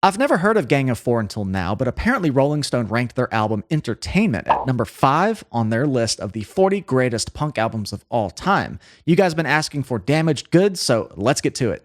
I've never heard of Gang of Four until now, but apparently Rolling Stone ranked their album Entertainment at number 5 on their list of the 40 greatest punk albums of all time. You guys have been asking for damaged goods, so let's get to it.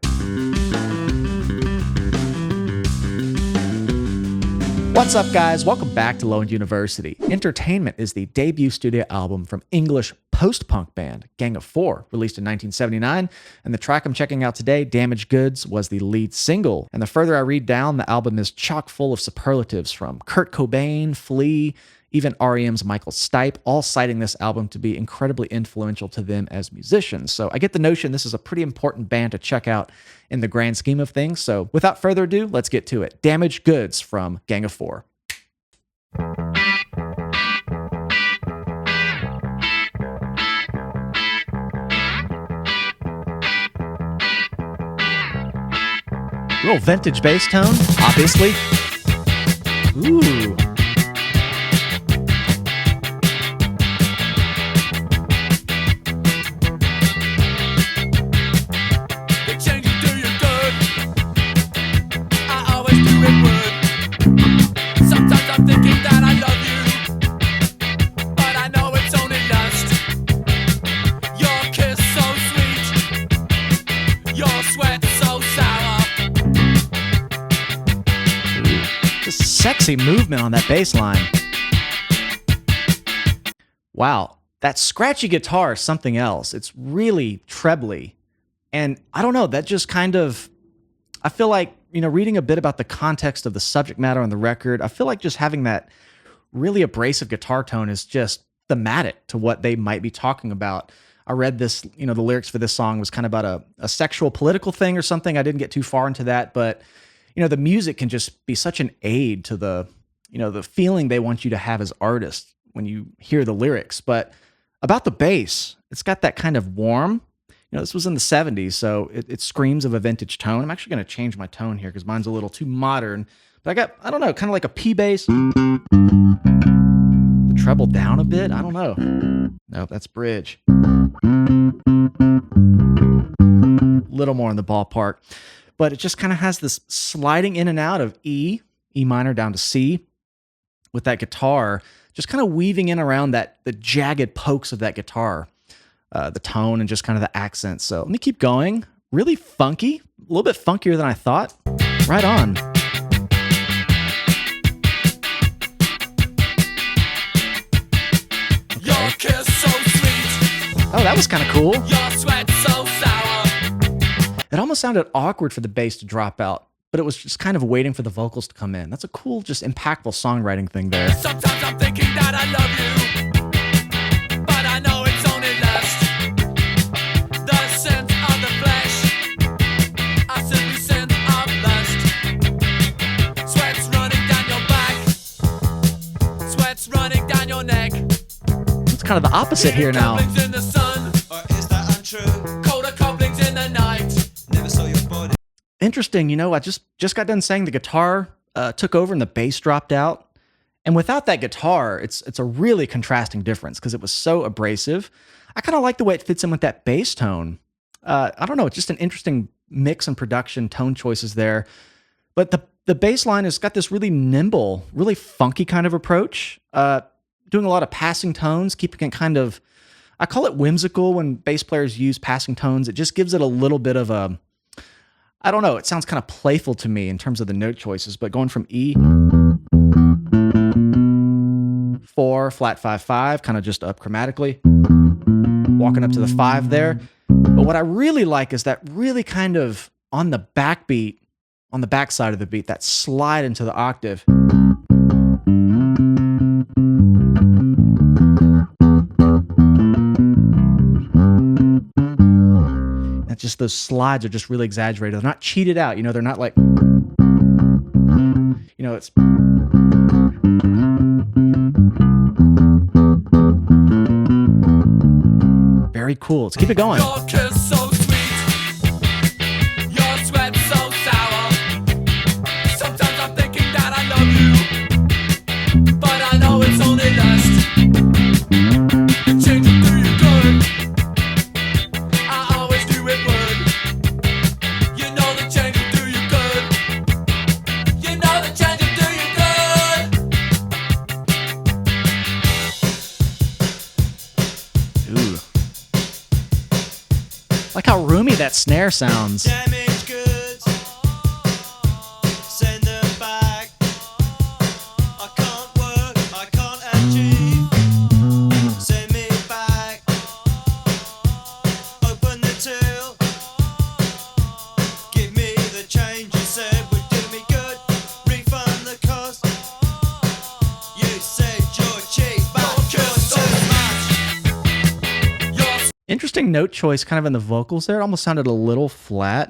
What's up, guys? Welcome back to Low End University. Entertainment is the debut studio album from English post-punk band Gang of Four, released in 1979, and the track I'm checking out today, Damaged Goods, was the lead single. And the further I read down, the album is chock full of superlatives from Kurt Cobain, Flea, even REM's Michael Stipe, all citing this album to be incredibly influential to them as musicians. So I get the notion this is a pretty important band to check out in the grand scheme of things. So without further ado, let's get to it. Damaged Goods from Gang of Four. Real vintage bass tone, obviously. Ooh. Sexy movement on that bass line. Wow, that scratchy guitar is something else. It's really trebly. And I don't know, that just kind of, I feel like, reading a bit about the context of the subject matter on the record, I feel like just having that really abrasive guitar tone is just thematic to what they might be talking about. I read this, the lyrics for this song was kind of about a sexual political thing or something. I didn't get too far into that, but the music can just be such an aid to the feeling they want you to have as artists when you hear the lyrics. But about the bass, it's got that kind of warm, this was in the 70s, so it screams of a vintage tone. I'm actually going to change my tone here because mine's a little too modern. But I don't know, kind of like a P bass. The treble down a bit, I don't know. Nope, that's bridge. Little more in the ballpark. But it just kind of has this sliding in and out of E minor down to C, with that guitar just kind of weaving in around the jagged pokes of that guitar, the tone and just kind of the accents. So let me keep going. Really funky, a little bit funkier than I thought. Right on. Okay. Your kiss so sweet. Oh, that was kind of cool. Your sweat so sour. It almost sounded awkward for the bass to drop out, but it was just kind of waiting for the vocals to come in. That's a cool, just impactful songwriting thing there. Sometimes I'm thinking that I love you, but I know it's only lust. The scent of the flesh, I simply scent of lust. Sweat's running down your back, sweat's running down your neck. It's kind of the opposite here now. In the sun, or is that untrue? Colder couplings in the night. Never saw your body. Interesting, I just got done saying the guitar took over and the bass dropped out. And without that guitar, it's a really contrasting difference because it was so abrasive. I kind of like the way it fits in with that bass tone. I don't know, it's just an interesting mix and production, tone choices there. But the bass line has got this really nimble, really funky kind of approach, doing a lot of passing tones, keeping it kind of, I call it whimsical when bass players use passing tones. It just gives it a little bit of a, I don't know, it sounds kind of playful to me in terms of the note choices, but going from E, 4, flat 5, 5, kind of just up chromatically, walking up to the 5 there. But what I really like is that really kind of on the backbeat, on the backside of the beat, that slide into the octave. Just those slides are just really exaggerated. They're not cheated out, they're not like, it's very cool. Let's keep it going. Your kiss so sweet, your sweat so sour. Sometimes I'm thinking that I love you, but I know it's only lust. It changes through you good. I always do it word. You know the changes do you good. You snare sounds. Damaged goods, send them back. I can't work, I can't achieve. Send me back. Open the till. Give me the change you said would do me good. Refund the cost. You said you're cheap, but you're too much. Interesting note choice kind of in the vocals there. It almost sounded a little flat.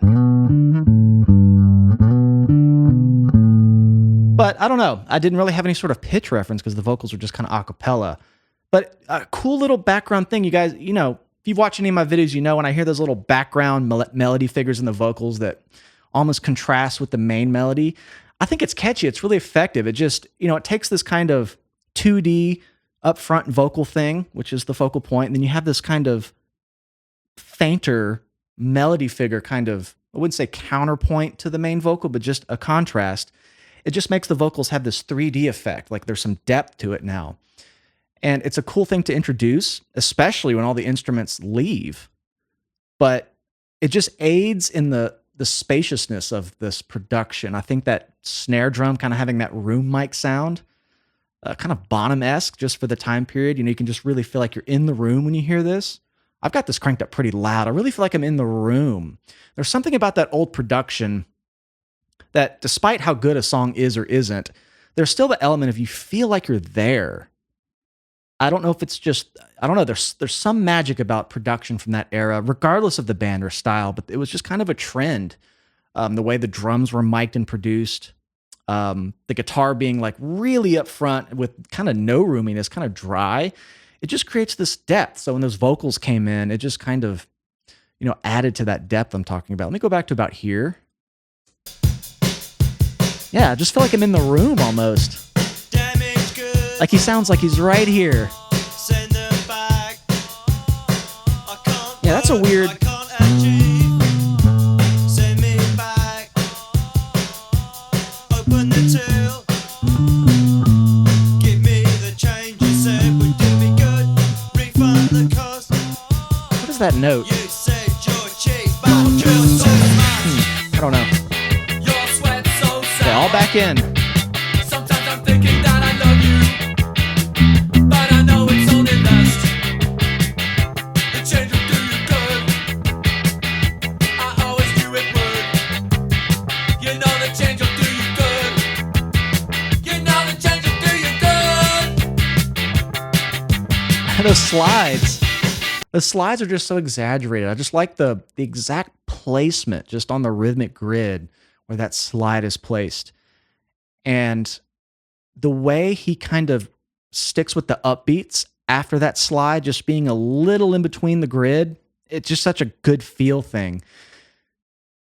But I don't know. I didn't really have any sort of pitch reference because the vocals were just kind of a cappella. But a cool little background thing, you guys, you know, if you've watched any of my videos, you know when I hear those little background melody figures in the vocals that almost contrast with the main melody, I think it's catchy. It's really effective. It just, you know, it takes this kind of 2D upfront vocal thing, which is the focal point, and then you have this kind of fainter melody figure, kind of, I wouldn't say counterpoint to the main vocal, but just a contrast. It just makes the vocals have this 3D effect, like there's some depth to it now. And it's a cool thing to introduce, especially when all the instruments leave. But it just aids in the spaciousness of this production. I think that snare drum kind of having that room mic sound, kind of Bonham-esque just for the time period. You know, you can just really feel like you're in the room when you hear this. I've got this cranked up pretty loud. I really feel like I'm in the room. There's something about that old production that despite how good a song is or isn't, there's still the element of you feel like you're there. I don't know if it's just, I don't know, there's some magic about production from that era, regardless of the band or style, but it was just kind of a trend. The way the drums were mic'd and produced, the guitar being like really up front with kind of no roominess, kind of dry. It just creates this depth. So when those vocals came in, it just kind of, you know, added to that depth I'm talking about. Let me go back to about here. Yeah, I just feel like I'm in the room almost. Like he sounds like he's right here. Yeah, that's a weird... What is that note? I don't know. Okay, all back in. Sometimes I'm thinking that I love you, but I know it's only lust. The change will do you good. I always knew it would. You know the change will do you good. You know the change will do you good. Those slides. The slides are just so exaggerated. I just like the exact placement just on the rhythmic grid where that slide is placed. And the way he kind of sticks with the upbeats after that slide, just being a little in between the grid, it's just such a good feel thing.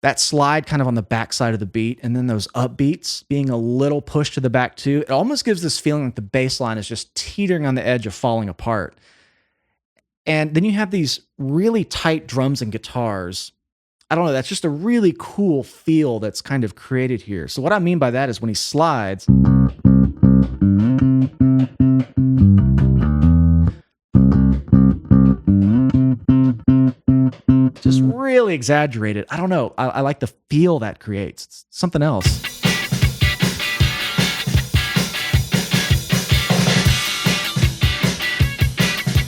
That slide kind of on the backside of the beat, and then those upbeats being a little pushed to the back too, it almost gives this feeling like the bass line is just teetering on the edge of falling apart. And then you have these really tight drums and guitars. I don't know, that's just a really cool feel that's kind of created here. So what I mean by that is when he slides, just really exaggerated. I don't know, I like the feel that creates. It's something else.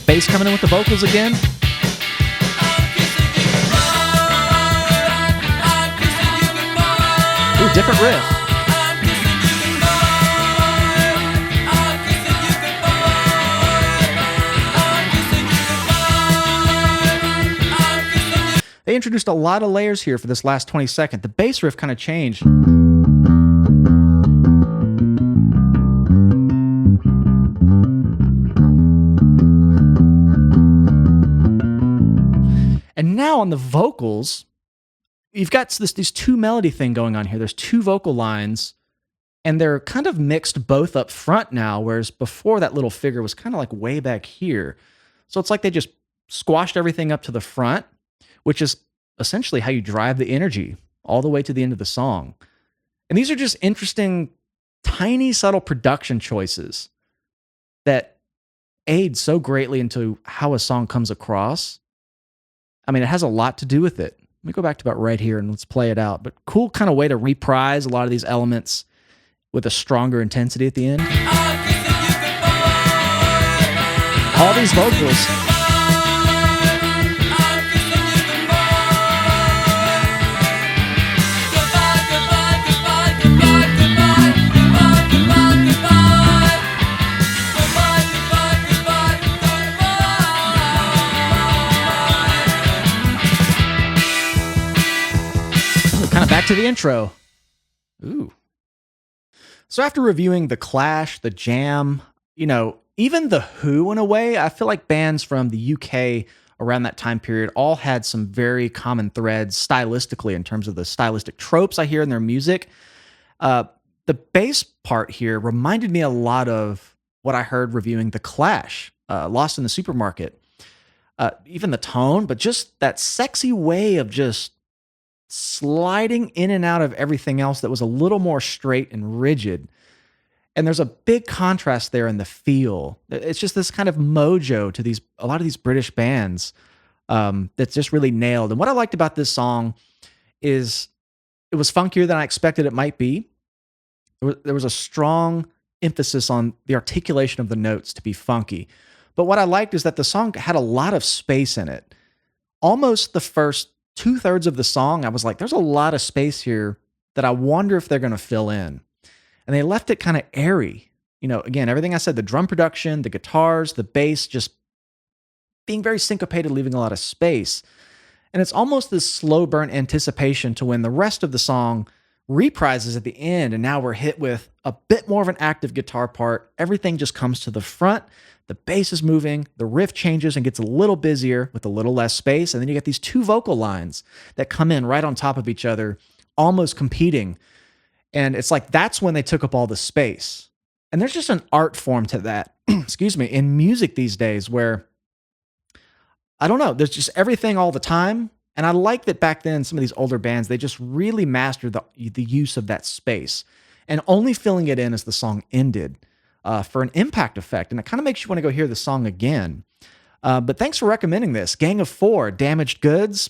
Bass coming in with the vocals again. Ooh, different riff. They introduced a lot of layers here for this last 20 seconds. The bass riff kind of changed. And now on the vocals, you've got these two melody thing going on here. There's two vocal lines, and they're kind of mixed both up front now, whereas before that little figure was kind of like way back here. So it's like they just squashed everything up to the front, which is essentially how you drive the energy all the way to the end of the song. And these are just interesting, tiny, subtle production choices that aid so greatly into how a song comes across. I mean, it has a lot to do with it. Let me go back to about right here and let's play it out. But cool kind of way to reprise a lot of these elements with a stronger intensity at the end. All these vocals. Kind of back to the intro. Ooh. So after reviewing The Clash, The Jam, even The Who in a way, I feel like bands from the UK around that time period all had some very common threads stylistically in terms of the stylistic tropes I hear in their music. The bass part here reminded me a lot of what I heard reviewing The Clash, Lost in the Supermarket. Even the tone, but just that sexy way of just sliding in and out of everything else that was a little more straight and rigid. And there's a big contrast there in the feel. It's just this kind of mojo to a lot of these British bands that's just really nailed. And what I liked about this song is it was funkier than I expected it might be. There was a strong emphasis on the articulation of the notes to be funky. But what I liked is that the song had a lot of space in it. Almost the first 2/3 of the song, I was like, there's a lot of space here that I wonder if they're going to fill in. And they left it kind of airy. Again, everything I said, the drum production, the guitars, the bass, just being very syncopated, leaving a lot of space. And it's almost this slow burn anticipation to when the rest of the song reprises at the end. And now we're hit with a bit more of an active guitar part. Everything just comes to the front. The bass is moving, the riff changes and gets a little busier with a little less space. And then you get these two vocal lines that come in right on top of each other, almost competing. And it's like that's when they took up all the space. And there's just an art form to that, excuse me, in music these days where, I don't know, there's just everything all the time. And I like that back then, some of these older bands, they just really mastered the use of that space and only filling it in as the song ended. For an impact effect, and it kind of makes you want to go hear the song again. But thanks for recommending this. Gang of Four, Damaged Goods,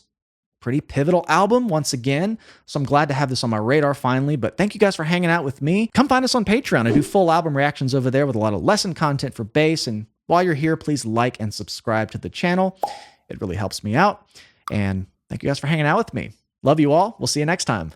pretty pivotal album once again. So I'm glad to have this on my radar finally. But thank you guys for hanging out with me. Come find us on Patreon. I do full album reactions over there with a lot of lesson content for bass. And while you're here, please like and subscribe to the channel. It really helps me out. And thank you guys for hanging out with me. Love you all. We'll see you next time.